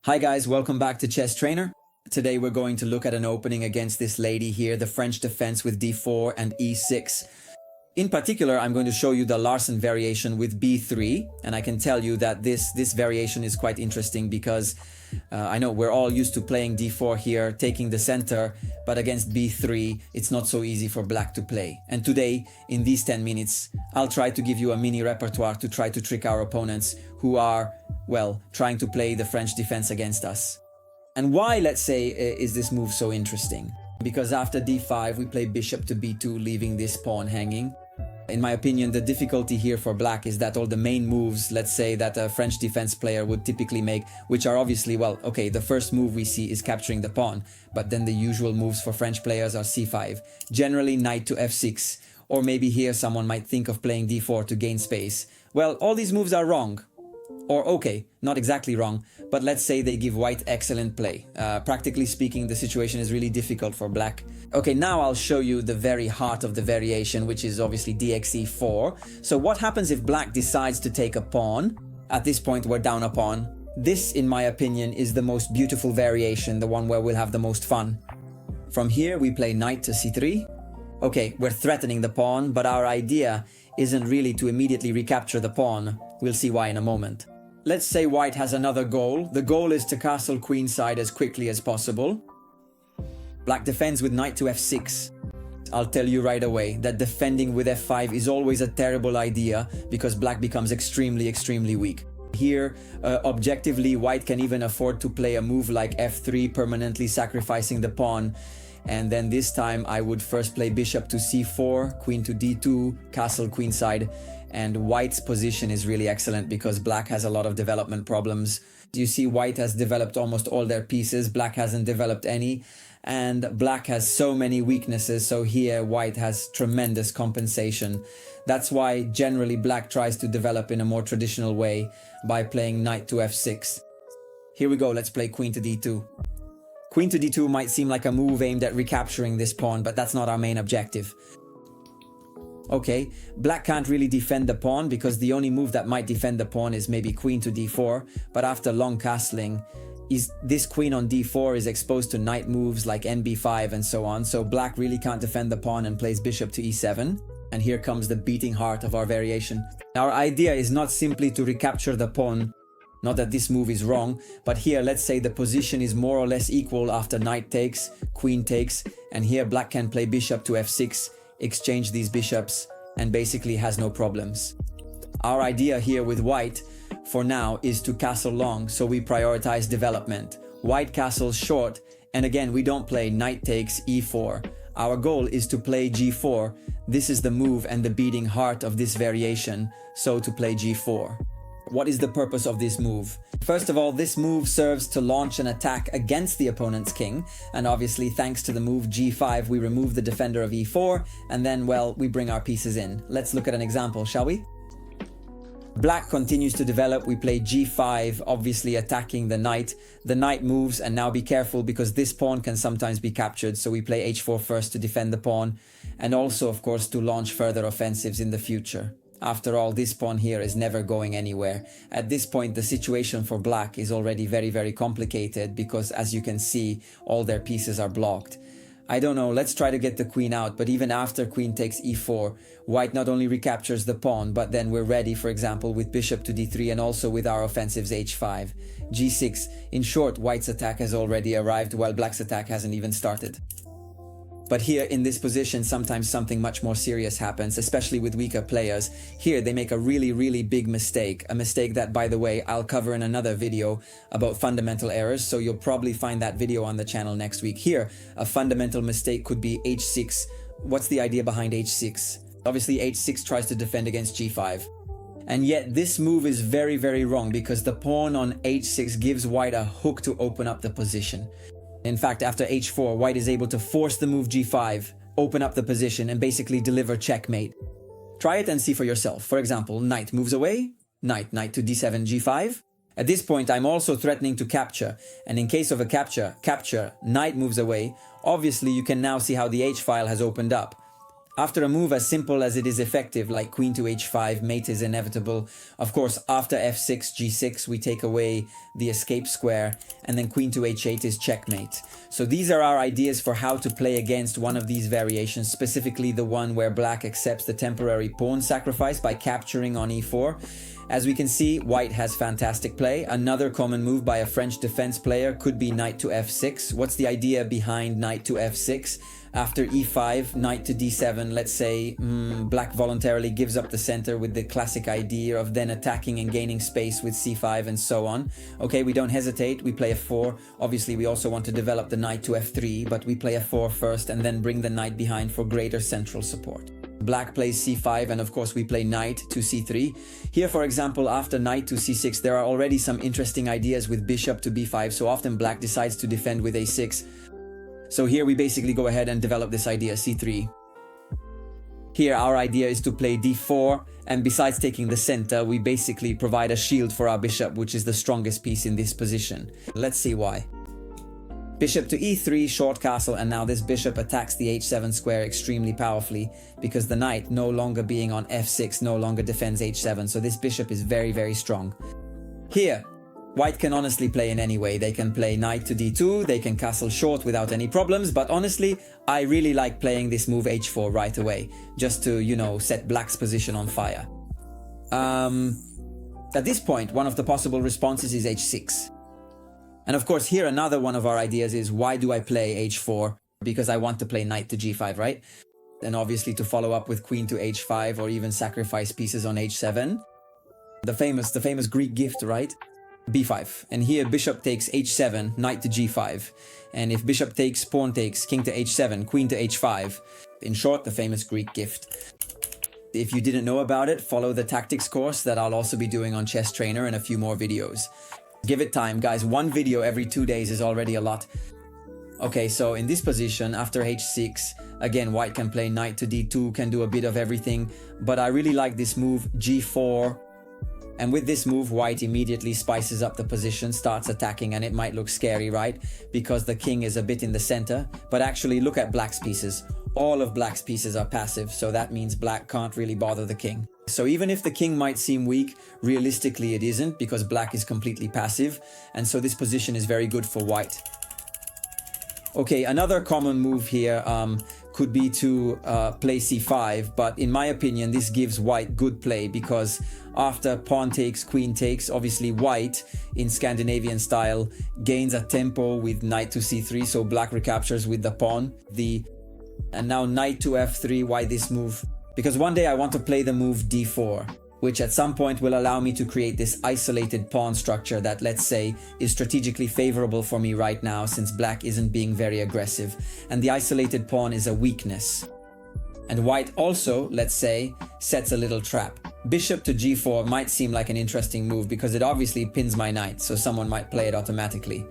Hi guys, welcome back to ChessTrainer. Today we're going to look at an opening against this lady here, the French defense with d4 and e6. In particular, I'm going to show you the Larsen variation with b3, and I can tell you that this variation is quite interesting because I know we're all used to playing d4 here, taking the center, but against b3, it's not so easy for black to play. And today, in these 10 minutes, I'll try to give you a mini repertoire to try to trick our opponents who are, well, trying to play the French defense against us. And why, let's say, is this move so interesting? Because after d5, we play bishop to b2, leaving this pawn hanging. In my opinion, the difficulty here for black is that all the main moves, let's say, that a French defense player would typically make, which are obviously, well, okay, the first move we see is capturing the pawn, but then the usual moves for French players are c5, generally knight to f6, or maybe here someone might think of playing d4 to gain space. Well, all these moves are wrong. Or okay, not exactly wrong, but let's say they give white excellent play. Practically speaking, the situation is really difficult for black. Okay, now I'll show you the very heart of the variation, which is obviously dxe4. So what happens if black decides to take a pawn? At this point, we're down a pawn. This, in my opinion, is the most beautiful variation, the one where we'll have the most fun. From here, we play knight to c3. Okay, we're threatening the pawn, but our idea isn't really to immediately recapture the pawn. We'll see why in a moment. Let's say white has another goal. The goal is to castle queenside as quickly as possible. Black defends with knight to f6. I'll tell you right away that defending with f5 is always a terrible idea because black becomes extremely weak. Here, objectively, white can even afford to play a move like f3, permanently sacrificing the pawn. And then this time I would first play bishop to c4, queen to d2, castle queenside. And white's position is really excellent because black has a lot of development problems. You see, white has developed almost all their pieces, black hasn't developed any, and black has so many weaknesses, so here white has tremendous compensation. That's why generally black tries to develop in a more traditional way by playing knight to f6. Here we go, let's play queen to d2. Queen to d2 might seem like a move aimed at recapturing this pawn, but that's not our main objective. Okay, black can't really defend the pawn because the only move that might defend the pawn is maybe queen to d4, but after long castling, this queen on d4 is exposed to knight moves like nb5 and so on, so black really can't defend the pawn and plays bishop to e7. And here comes the beating heart of our variation. Our idea is not simply to recapture the pawn, not that this move is wrong, but here let's say the position is more or less equal after knight takes, queen takes, and here black can play bishop to f6, exchange these bishops, and basically has no problems. Our idea here with white, for now, is to castle long, so we prioritize development. White castles short, and again, we don't play knight takes e4. Our goal is to play g4. This is the move and the beating heart of this variation, so to play g4. What is the purpose of this move? First of all, this move serves to launch an attack against the opponent's king, and obviously thanks to the move g5 we remove the defender of e4, and then, well, we bring our pieces in. Let's look at an example, shall we? Black continues to develop, we play g5, obviously attacking the knight. The knight moves, and now be careful because this pawn can sometimes be captured, so we play h4 first to defend the pawn, and also, of course, to launch further offensives in the future. After all, this pawn here is never going anywhere. At this point, the situation for black is already very complicated because, as you can see, all their pieces are blocked. I don't know, let's try to get the queen out, but even after queen takes e4, white not only recaptures the pawn, but then we're ready, for example, with bishop to d3 and also with our offensives h5, g6. In short, white's attack has already arrived while black's attack hasn't even started. But here in this position, sometimes something much more serious happens, especially with weaker players. Here they make a really big mistake, a mistake that, by the way, I'll cover in another video about fundamental errors, so you'll probably find that video on the channel next week. Here, a fundamental mistake could be h6. What's the idea behind h6? Obviously h6 tries to defend against g5. And yet this move is very wrong because the pawn on h6 gives white a hook to open up the position. In fact, after h4, white is able to force the move g5, open up the position, and basically deliver checkmate. Try it and see for yourself. For example, knight moves away, knight to d7, g5. At this point, I'm also threatening to capture, and in case of a capture, knight moves away. Obviously, you can now see how the h-file has opened up. After a move as simple as it is effective, like queen to h5, mate is inevitable. Of course, after f6, g6, we take away the escape square, and then queen to h8 is checkmate. So these are our ideas for how to play against one of these variations, specifically the one where black accepts the temporary pawn sacrifice by capturing on e4. As we can see, white has fantastic play. Another common move by a French defense player could be knight to f6. What's the idea behind knight to f6? After e5, knight to d7, let's say black voluntarily gives up the center with the classic idea of then attacking and gaining space with c5 and so on. Okay, we don't hesitate, we play f4. Obviously, we also want to develop the knight to f3, but we play f4 first and then bring the knight behind for greater central support. Black plays c5, and of course we play knight to c3. Here, for example, after knight to c6, there are already some interesting ideas with bishop to b5, so often black decides to defend with a6. So here we basically go ahead and develop this idea, c3. Here our idea is to play d4, and besides taking the center, we basically provide a shield for our bishop, which is the strongest piece in this position. Let's see why. Bishop to e3, short castle, and now this bishop attacks the h7 square extremely powerfully, because the knight, no longer being on f6, no longer defends h7, so this bishop is very, very strong. Here, white can honestly play in any way. They can play knight to d2, they can castle short without any problems, but honestly, I really like playing this move h4 right away, just to, you know, set black's position on fire. At this point, one of the possible responses is h6. And of course, here another one of our ideas is, why do I play h4? Because I want to play knight to g5, right? And obviously to follow up with queen to h5, or even sacrifice pieces on h7. The famous Greek gift, right? b5, and here bishop takes h7, knight to g5, and if bishop takes, pawn takes, king to h7, queen to h5. In short, the famous Greek gift. If you didn't know about it, follow the tactics course that I'll also be doing on ChessTrainer and a few more videos. Give it time, guys. One video every 2 days is already a lot. Okay, so in this position, after h6, again, white can play knight to d2, can do a bit of everything, but I really like this move, g4. And with this move, white immediately spices up the position, starts attacking, and it might look scary, right? Because the king is a bit in the center. But actually, look at black's pieces. All of black's pieces are passive, so that means black can't really bother the king. So even if the king might seem weak, realistically it isn't, because black is completely passive, and so this position is very good for white. Okay, another common move here could be to play c5, but in my opinion this gives white good play, because after pawn takes, queen takes, obviously white, in Scandinavian style, gains a tempo with knight to c3, so black recaptures with the pawn. And now knight to f3, why this move? Because one day I want to play the move d4, which at some point will allow me to create this isolated pawn structure that, let's say, is strategically favorable for me right now, since black isn't being very aggressive, and the isolated pawn is a weakness. And white also, let's say, sets a little trap. Bishop to g4 might seem like an interesting move because it obviously pins my knight, so someone might play it automatically.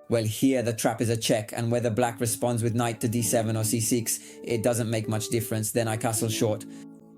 Well, here the trap is a check, and whether black responds with knight to d7 or c6, it doesn't make much difference, then I castle short.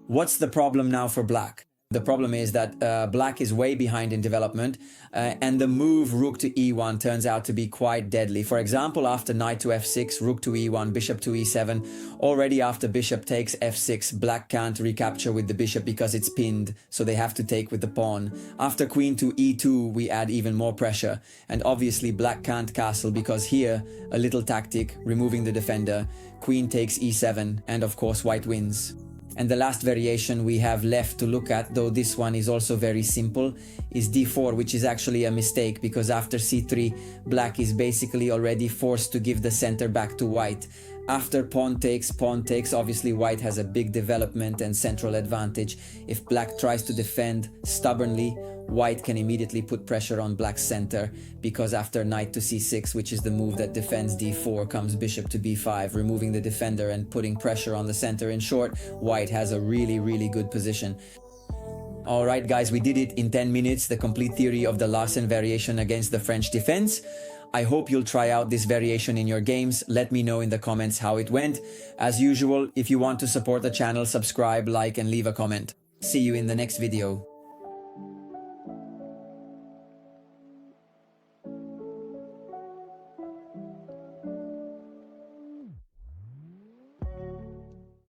What's the problem now for black? The problem is that black is way behind in development, and the move rook to e1 turns out to be quite deadly. For example, after knight to f6, rook to e1, bishop to e7, already after bishop takes f6, black can't recapture with the bishop because it's pinned, so they have to take with the pawn. After queen to e2, we add even more pressure, and obviously black can't castle because here, a little tactic, removing the defender, queen takes e7, and of course white wins. And the last variation we have left to look at, though this one is also very simple, is d4, which is actually a mistake because after c3, black is basically already forced to give the center back to white. After pawn takes, obviously white has a big development and central advantage. If black tries to defend stubbornly, white can immediately put pressure on black's center, because after knight to c6, which is the move that defends d4, comes bishop to b5, removing the defender and putting pressure on the center. In short, white has a really good position. Alright guys, we did it in 10 minutes, the complete theory of the Larsen variation against the French defense. I hope you'll try out this variation in your games. Let me know in the comments how it went. As usual, if you want to support the channel, subscribe, like, and leave a comment. See you in the next video.